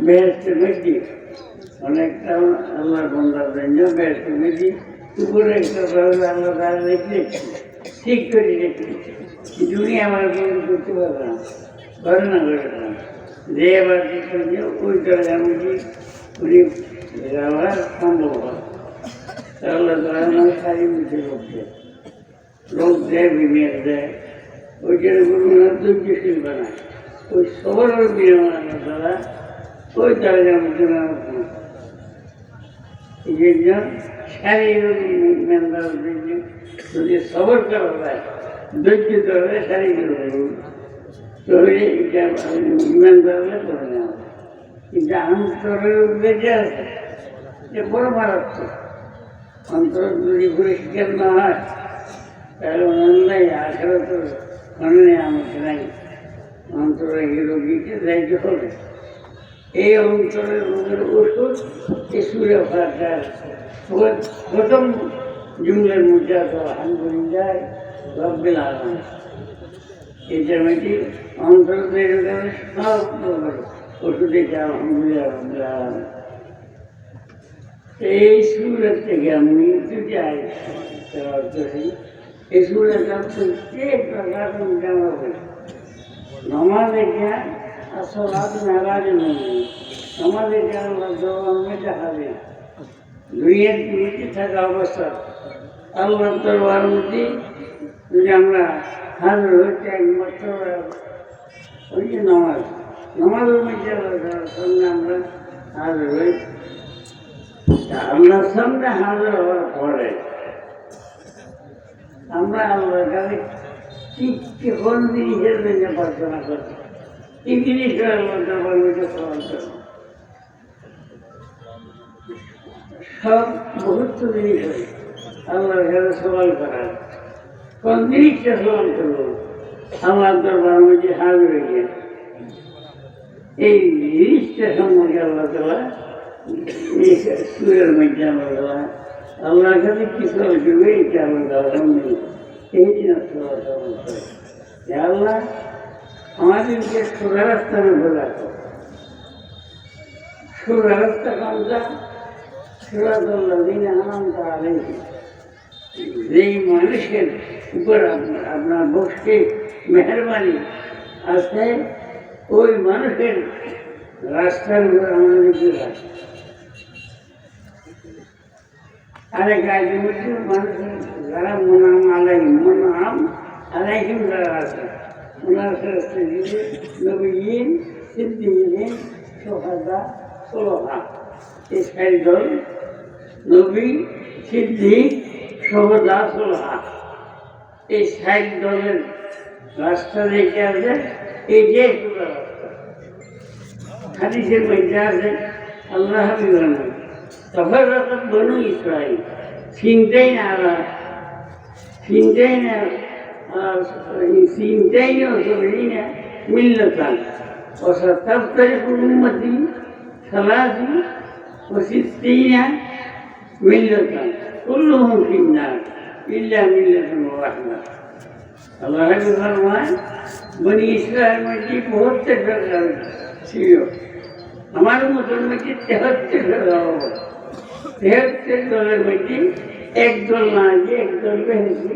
বেহেশতের মধ্যে অনেকটা আল্লাহর বন্দার জন্য বেহেশতের মধ্যে উপরে একটা আল্লাহ তারা রেখে ঠিক করে রেখে দুনিয়া আমার বন্ধু করতে পারবে না করে না যে আবার কি করছে ওই জায়গার মধ্যে উনি যাওয়া সম্ভব হয় আল্লাহ তারা আমার সারি মুখে লোক দেয় বিনিয়োগ দেয় ওই জন্য কোনো ধৈর্যশীল বানায় ওই সবরের বিনিময় আল্লাহ তারা ওই জায়গার মধ্যে এই জন্য শারীরিক মেন্দার জন্য যদি সবর করা যায় ধৈর্য ধরে শারীরিক তাহলে এটা ইমানদারলে করে নেওয়া কিন্তু অন্তরের উদ্দেশ্যে আছে যে বড় মারাত্মক অন্তর যদি পরিষ্কার না হয় তাহলে অনলাই আখেরা তো মনে আমাকে নাই অন্তরের রোগীকে দায়িত্ব হবে এই অন্তরের রোগের ওষুধ এই সুরে ফাটার প্রথম জুমলের মধ্যে তো আলহামদুলিল্লাহ রব্বিল আলামিন এটার মধ্যে অন্তরের সব ওষুধে আলহামদুলিল্লাহ রব্বিল আলামিন এই সুরের থেকে আমি যদি করি এই সুরের কাজ প্রত্যেক প্রকার জানা করি নমাজে গিয়া আসল নারাজে নয় আমাদের আল্লাহ জবানে দেখাবে দুনিয়ার মধ্যে থাকা অবস্থা আল্লাহ দরবার মধ্যে যদি আমরা হাজির হইতে একমাত্র ওই যে নামাজের মধ্যে সামনে আমরা হাজির হই আল্লাহর সামনে হাজির হওয়ার পরে আমরা আল্লাহর কাছে কি কোন জিনিসের জন্য প্রার্থনা করছি কি জিনিস আল্লাহ দরবার মধ্যে সওয়াল করব সব বহুত জিনিস হয় আল্লাহর কাছে সওয়াল করার কোন জিনিসটা সওয়াল করবো আমার দরবার মধ্যে হাজির হয়ে এই জিনিসটা সম্পর্কে আল্লাহ তাআলা এই সুরের মধ্যে আল্লাহ আল্লাহর কাছে কি সওয়াল করবে এটা আল্লাহ নেই এই জন্য সওয়াল করে আল্লাহ আমাদেরকে সোজা রাস্তার উপরে রাখো সোজা রাস্তা কোনটা যেই মানুষের উপর আপনার বসকে মেহরবানি আছে ওই মানুষের রাস্তার উপর আমাদেরকে রাখে আরেক আগে মধ্যে মানুষের যারা মনাম আলাইহিম যারা আছে ওনার রাস্তা দিয়ে নবীন সিদ্দিকিন সুহাদা সুলহা এই চারি দল নবী সিদ্দিক সুহাদা সুলহা এই 60 দলের রাস্তা দেখে আছে এই যে রাস্তা হাদিসের মধ্যে আছে আল্লাহ তফররাত বনু ইসরাঈল سنتين وسبعين ملة وستفترق أمتي 63 ملة كلهم في النار إلا ملة واحدة الله فرمان বনি ইসরায়েল মধ্যে 72 ফেরকা ছিল আমার মতের মধ্যে 73 ফেরকা হবে 73 দলের মধ্যে এক দল না যে এক দল বেহেশতি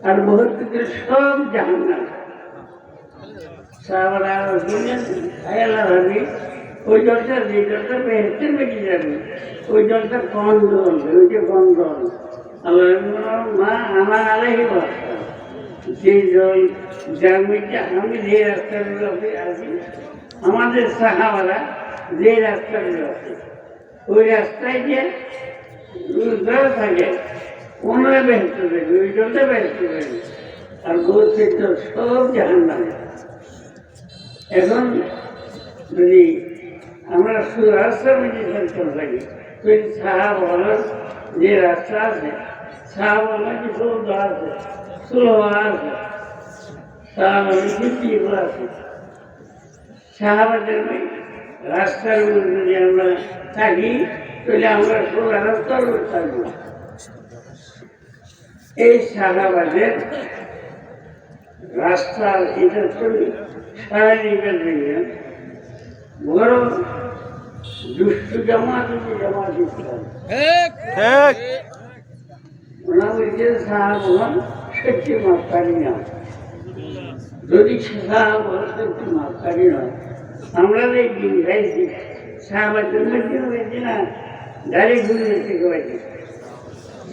আর 72 সব জাহান্নাম সাহাবারা বললেন হে আল্লাহর হাবিব ওই দলটা যে দলটা বেহেশতের মধ্যে যাবে ওই দলটা কোন দল ওই যে কোন দল আল্লাহ মা আমার আলাইহি ওয়াসাল্লাম যে দল যার মধ্যে আমি যে রাস্তাগুলোতে আছি আমাদের সাহাবারা যে রাস্তাগুলো আছে ওই রাস্তায় যে দল থাকে ওনারা বেহেশতে থাকবে ওই দলটা বেহেশতে থাকবে আর বলছে তো সব জাহান্নামে এখন যদি আমরা রাস্তার মধ্যে চলতে থাকি তো সাহাবালার যে রাস্তা আছে সাহাবালা যে সৌদ আছে সুলভ আছে সাহাবালা সিদ্দিক আছে সাহাবাদের রাস্তার মধ্যে যদি আমরা থাকি তাহলে আমরা সোজা রাস্তার উপর থাকবো এই সাহাবাদের রাস্তা এটা চলি সারা নিবেন বড় দুষ্ট জামাত হচ্ছে জামাত ইসলাম। ওনার বলছে সাহাবগণ সত্যি মাপকারী নয়। যদি সাহাবগণ সত্যি মাপকারী নয়, আমরা এই দিন গাইছি সাহাবাদের মধ্যে হয়েছে না, গাড়ি ঘুরে থেকে হয়েছে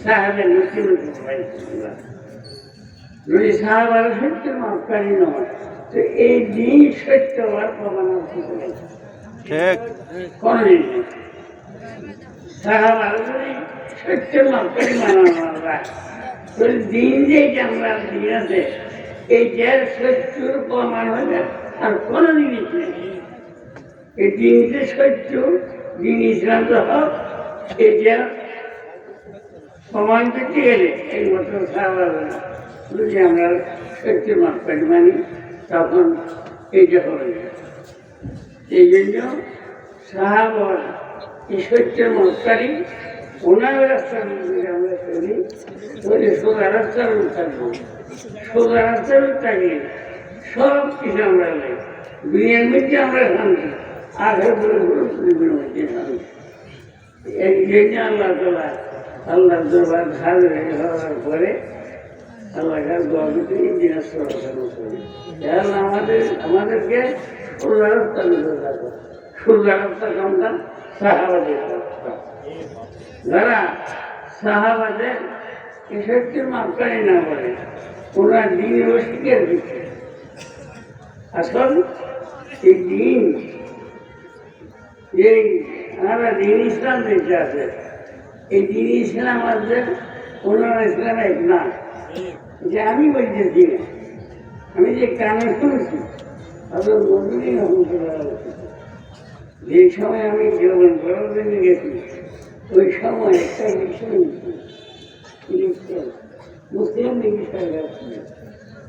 সাহাবের মধ্যে হয়েছে। যদি সাহাবার সত্য মাপকারী নয়, তো এই দিন সত্য হওয়ার প্রমাণ কোন দিন সাহাবার যদি সত্য মাপকারী মানা দিন যে আমরা দিন আছে এই যে সত্যর প্রমাণ হলে আর কোনো জিনিস নেই। এই দিনকে সত্য দিন ইসলাম তো হোক, এটা প্রমাণ করতে গেলে এই মতো সাহাবার যদি আমরা সত্য মাপকাঠি মানি তখন এইটা হবে। এই জন্য সাহাবার এই সত্যের মাপকাঠি ওনার রাস্তার মধ্যে আমরা চলি, চলে সোজা রাস্তার থাকবো। সোজা রাস্তার থাকলে সব কিছু আমরা নেই, দুনিয়ার মধ্যে আমরা শান্তি, আগের বলে পৃথিবীর মধ্যে শান্তি। এই জন্য আল্লাহ তাআলা আল্লাহ দরবার হাজির হওয়ার পরে আল্লাহ আমাদেরকে সোজা রাস্তার মধ্যে থাকবো। সোজা রাস্তা কোনটা? সাহাবাদের রাস্তা। যারা সাহাবাদের সত্যের মাপকাঠি না বলে ওনার দিন স্বীকার দিচ্ছে। আসল এই দিন এই আমরা দিন ইসলাম দিতে আছে, এই দিন ইসলাম আছে ওনারা ইসলাম এক না। যে আমি বলতেছি না, আমি যে কানে শুনছি তাদের মজুরি যে সময় আমি জীবন করার জন্য গেছি ওই সময় একটা ইলেকশন মুসলিম লীগ সরকার ছিল।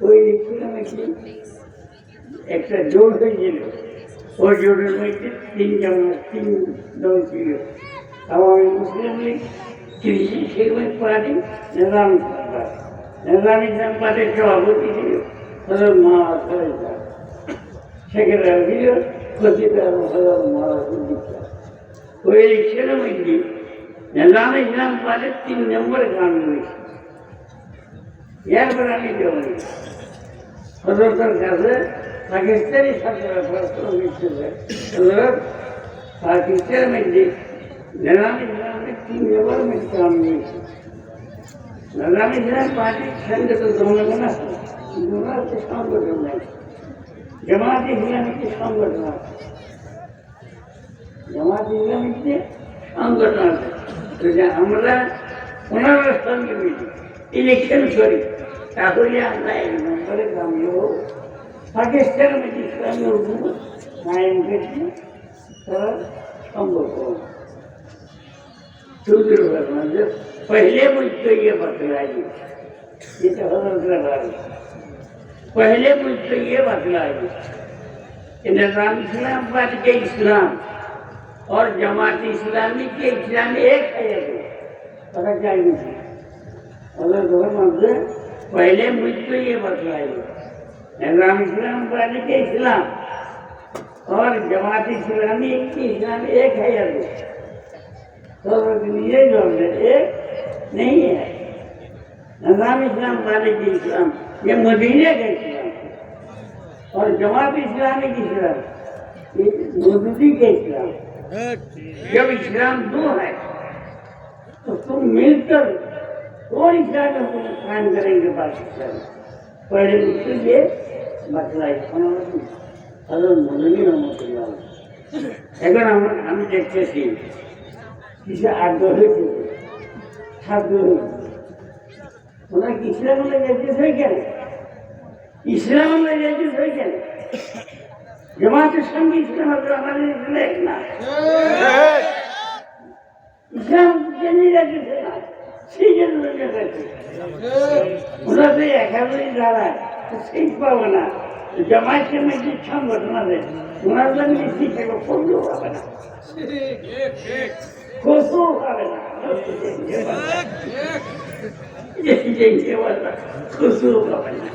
ওই ইলেকশনে কি একটা জোট হয়েছিল, ওই জোটের মধ্যে তিন দল ছিল, আওয়ামী মুসলিম লীগ, কৃষি শ্রমিক পার্টি, নিজাম পার্টি। নিজাম ইসলাম পার্টির সভাপতি ছিল সেক্রেটারি ছিল ওই ইলেকশনের মধ্যে নিজাম ইসলাম পার্টির 3 নম্বর গান হয়েছে। এরপর আমি যেমন হজরতের কাছে পাকিস্তানি ছাত্ররা প্রশ্ন দিচ্ছে, পাকিস্তানের মধ্যে নিজাম ইসলামের 3 নম্বর মধ্যে গান হয়েছে। নিজাম ইসলাম পার্টির সঙ্গে তো জনগণ আছে, সংগঠন নাই। জামাত ইসলামীতে সংগঠন আছে, জামাত ইসলামীতে সংগঠন আছে। আমরা ওনার সঙ্গে মিলি ইলেকশন করি, তাহলে আমরা 1 নম্বরে কামিয়ে হব। পাকিস্তানের মধ্যে ইসলামী হুকুমত কায়েম করছে, তারা সম্ভব হবে। চৌধুরী যে पहले मुझको ये बतलाइए, ये तो पहले मुझको ये बतलाइए कि निजाम इस्लाम पार्टी के इस्लाम और जमात इस्लामी के इस्लाम एक है। पता चाहिए पहले मुझको ये बतलाइए निजाम इस्लाम पार्टी के इस्लाम और जमात इस्लामी के इस्लाम एक है। तो ये जो एक नहीं है। निजाम इस्लाम वाले की इस्लाम ये मदीने का इस्लाम और जमात इस्लामी की इस्लाम ये मदीने के इस्लाम। जब इस्लाम 2 है तो तुम मिलकर और इस्लाम को कायम करेंगे पाकिस्तान। पहले उसके लिए बतलाई मदनी এখন আমি দেখতেছি কিছু আগ্রহী ছাত্র ওরা ইসলাম যেতে হয় কেন? ইসলাম যেতে হয় কেন? জামাতের সঙ্গে ইসলাম আমাদের এক না। ইসলাম জেনে যাচ্ছে না, সেই জন্য ওরা তো একাধারে দাঁড়ায়, সেই পাবো না। জামাতের মধ্যে সংগঠন আছে, ওনার জন্য শিক্ষা করলেও হবে না, কোথাও হবে না, কোথাও হবে না।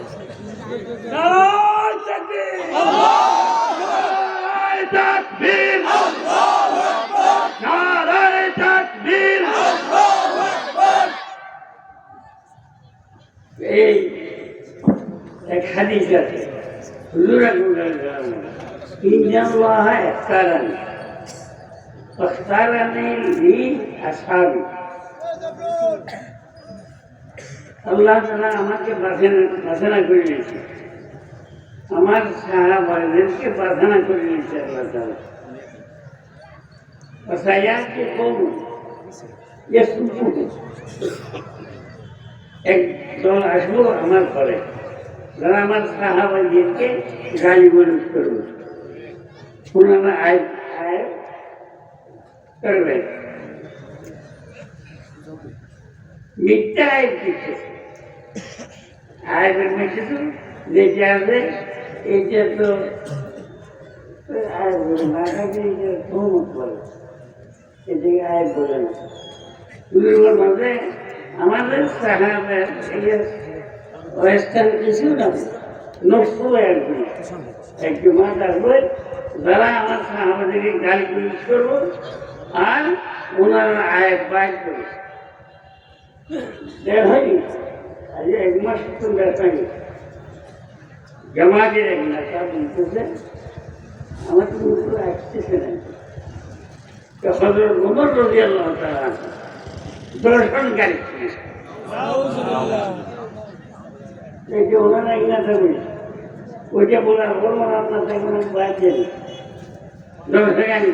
নারায়ে তাকবীর, আল্লাহু আকবার। এই এক হাদিস আছে হুজুর আকরাম ইন্নাল্লাহ ইখতারানি ফাখতারানি লিআসহাবি আল্লাহ তাআলা আমাকে বাছনা করে নিয়েছে আমার সাহাবাদেরকে বাছনা করে নিয়েছে আল্লাহ তাআলা وسيأتي قوم يسبون একদল আসবো আমার ঘরে যারা আমার সাহাবাদেরকে গালি গলজ করবে ওনারা আয় করবে মিথ্যা আয় দিচ্ছে আয়ের মধ্যে তো যেটা আছে এটা তো আয় বলে মাথাকে ভ্রমণ করে এদিকে আয় বলে না দুর্বল মাঝে আমাদের সাহাবের ওয়েস্টার্ন কিছু না নষ্ট একটু মাথা আসবে যারা আমার সাহাবাদেরকে গালি পুলিশ করবো আর ওনারা আয় বাইর করবে দেখ হয়নি আজ এক মাস তো দেখানি জমাতে দেখি না তা বলতেছে আমার তো মুখ আসতেছে না হযরত ওমর রাদিয়াল্লাহু তাআলা দর্শনকারী এই যে ওনারা ইনা থাকবে ওইটা বলার ওমর আপনার থাকবেন বাঁচেন দর্শনকারী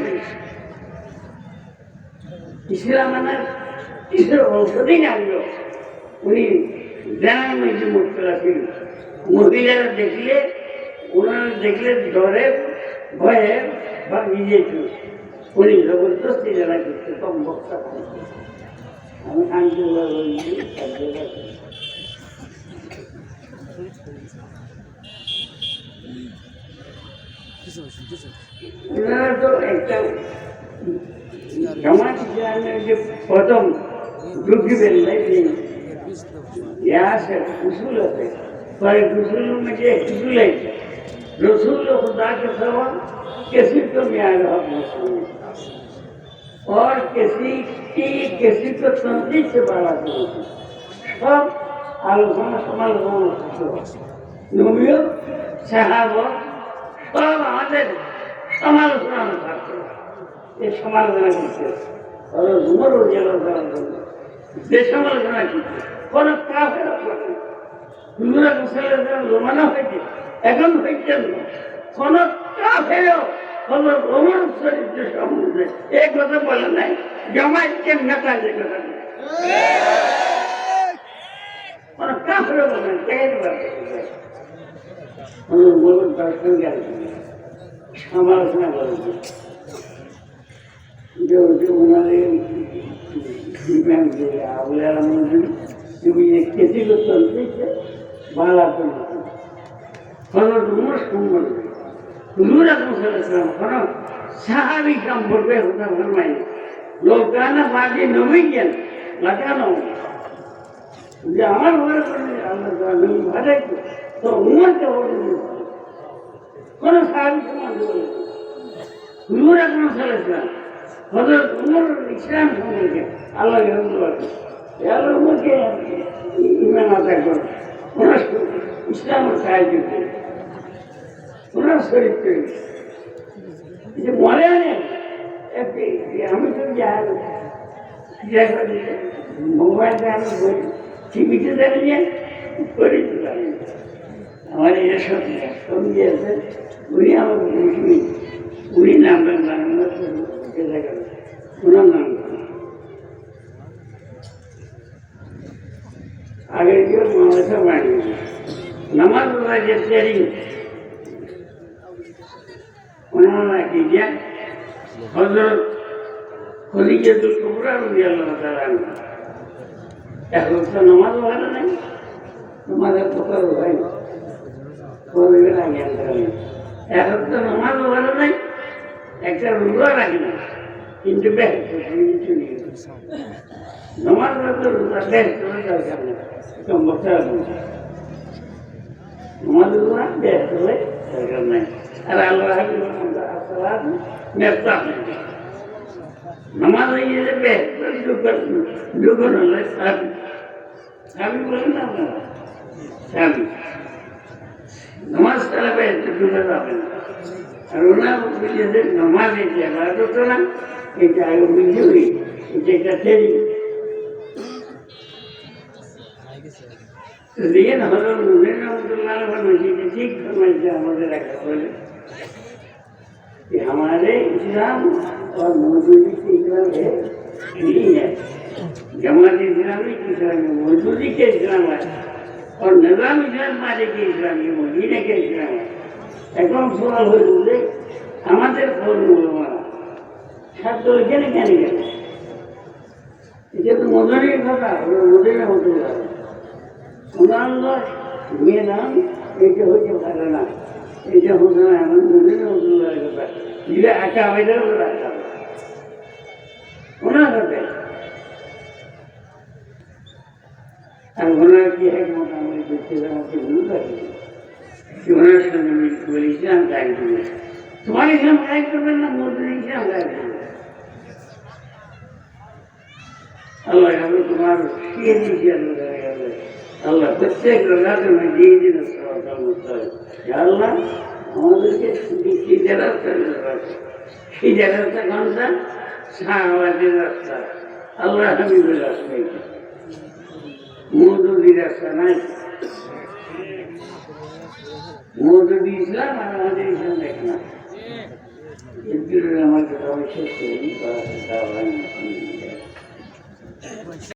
ইসলাম আমার কিসের ঔষধই লাগলো উনি জানার মধ্যে মুক্তরা ছিল মহিলারা দেখলে ওনারা দেখলে ডরে ভয়ে বা নিজে উনি জবরদস্তি জানা করছে কম বক্তা আমি শান্তি ওনারা তো একটা সমাজ ইসলামের যে প্রথম ঢুকিবেন আছে উসুল আছে কয়েক উসুলের মধ্যে উসুল আছে রসুল खुदा के सवा किसी को म्यार और किसी को तंत्री से बड़ा सब आलोचना समालोचना नबियों साहाबा सब আমাদের সমালোচনা করতে এই সমালোচনা করতে আর উমর রাদিয়াল্লাহু তাআলা যে সমালোচনা করতে কোন কাফের হুজুর মুসলমান জমানা হইতে এখন হইতে কোন কাফেরও হযরত ওমর শরীফের সম্বন্ধে এই কথা বলে নাই জামায়াতকে নেতা যে কথা কোন কাফেরও বলে নাই কেন বলে বলুন দর্শন জ্ঞান সমালোচনা করেন যে ওনাদের আউলিয়ারা মন্দির তুমি কেসি করতে বাংলা করতে হযরত ওমর সম্বন্ধে হুজুর আকরাম সাল্লাল্লাহু আলাইহি ওয়াসাল্লাম কোন সাহাবী সম্পর্কে কথা ফরমাই লোকানা বাদী নবীন লাগানো যে আমার ঘরে আল্লাহ নবী ভাড়াই তো উম্মতকে বলে কোন সাহাবী সম্বন্ধে হুজুর আকরাম সাল্লাল্লাহু আলাইহি ওয়াসাল্লাম হযরত ওমর ইসলাম সম্পর্কে আল্লাহ রহমতুল্লাহ আল্লাহ ওমরকে ঈমান আদায় করে ওনার ইসলামের সাহায্য করে ওনার শরীর করে যে মনে আনেন আমি তো মোবাইলটা আমি বলি টিভিতে দেখে করি আমার এসব সঙ্গী আছে উনি আমার মুসলিম উনি নামবেন ওনার নাম আগে কেউ মাদ্রাসা বানিয়ে নামাজ যে ট্রেনিং ওনারা কি যে হযরত খদিজাতুল কুবরা রাদিয়াল্লাহু তাআলা এখন তো নামাজ ভালো নাই নামাজের প্রকার হয় করবে না জ্ঞান এখন তো নামাজ ভালো নাই একটা রোজা রাখি না কিন্তু বেশ নামাজ তো রোজা বেশ দরকার নেই কম বছর নামাজ রোজা বেশ দরকার নাই আর আল্লাহ আসসালাম মেফতা নামাজ হয়ে বেশ যোগান হলে আমি বলেন না আপনারা স্বামী নামাজ ছাড়া বেহেশতে ঢুকে যাবে না। আর ওনার বুঝেছে নামাজ এটি আলাদত না, এটা আগে বুঝেই এটা একটা তেরি দেখেন হলো নবীন রহমতুল্লাহ মসজিদে ঠিক ফরমাইছে আমাদের একটা বলে कि हमारे इस्लाम और मौजूदी के इस्लाम है नहीं है। जमात इस्लामी के इस्लाम है, मौजूदी के इस्लाम है और निज़ाम इस्लाम माले के इस्लाम है, मदीने के इस्लाम है। এখন সওয়াল হয়েছে আমাদের ফর্মুলা ছাত্র এখানে কেন গেল? এটা তো মদনের কথা, মদনে হতে পারে মেয়ে নাম এটা হচ্ছে ভালো না, এটা হতো না এমন মদনে হতুল্লাহ কথা দিলে একা আবেদন রাখা ওনার কথা। আর ওনার কি একমত আমি দেখছিলাম আমাকে ভুল রাখি ওনার সঙ্গে বলি ইসলাম গায়ে দেবে, তোমার ইসলাম গায়ে করবেন না, মদনে ইসলাম গায়ে দেবে। আল্লাহ আমি তোমার শিয়ে দিয়েছি আল্লাহ প্রত্যেক রাতে আমি দিয়ে দিন আল্লাহ আমাদেরকে সেই রাস্তা সেই রাস্তা কোনটা? শাহবাদের রাস্তা, আল্লাহ হাবিবের রাস্তা, মৌদুদি রাস্তা নাই। মৌদুদি ইসলাম আর আমাদের ইসলাম এক না। আমার কথা শেষ করি।